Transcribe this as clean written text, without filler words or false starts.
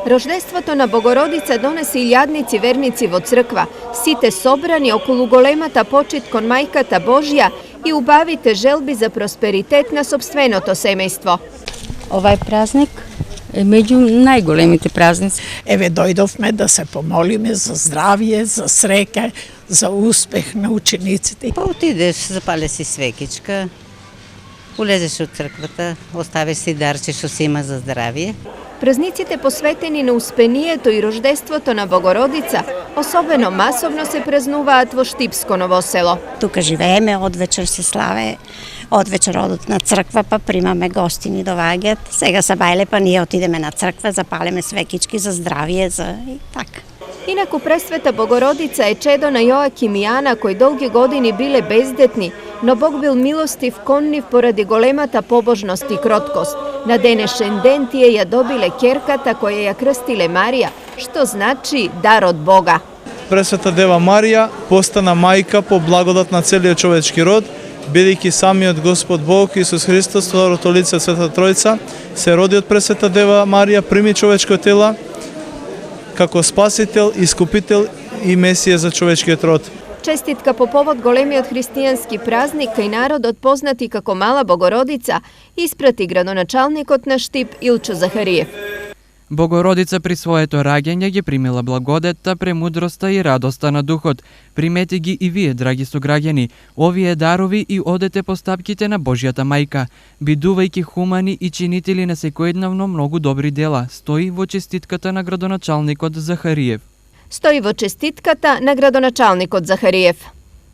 Рождеството на Богородица донесе илјадници верници во црква, сите собрани околу големата почит кон Мајката Божја и убавите желби за просперитет на сопственото семејство. Овај празник е меѓу најголемите празници. Еве дојдовме да се помолиме за здравје, за среќа, за успех на учениците. Отидеш, запале си свекичка, улезеш од црквата, оставиш си дарче што си има за здравје. Празниците посветени на успението и рождеството на Богородица особено масовно се празнуваат во Штипско Новосело. Тука живееме, од вечер се славе, од вечер одат на црква, па примаме гостини доваѓат. Сега са бајле, па ние отидеме на црква, запалеме свекички за здравје, за и така. Инаку Пресвета Богородица е чедо на Јоаким и Ана, кои долги години биле бездетни, но Бог бил милостив кон нив поради големата побожност и кроткост. На денешен ден тие ја добиле ќерката која ја крстиле Марија, што значи дар од Бога. Пресвета Дева Марија постана мајка по благодат на целиот човечки род, бидејќи самиот Господ Бог Исус Христос, второто лице Света Тројца, се роди од Пресвета Дева Марија, прими човечко тело како спасител, искупител и месија за човечкиот род. Честитка по повод големиот христијански празник кај народот познати како Мала Богородица испрати градоначалникот на Штип Илчо Захариев. Богородица при своето раѓање ги примила благодетта, премудроста и радоста на духот. Примети ги и вие, драги сограѓани, овие дарови и одете по стапките на Божјата мајка, бидувајќи хумани и чинители на секојдневно многу добри дела, стои во честитката на градоначалникот Захариев. Стои во честитката на градоначалникот Захариев.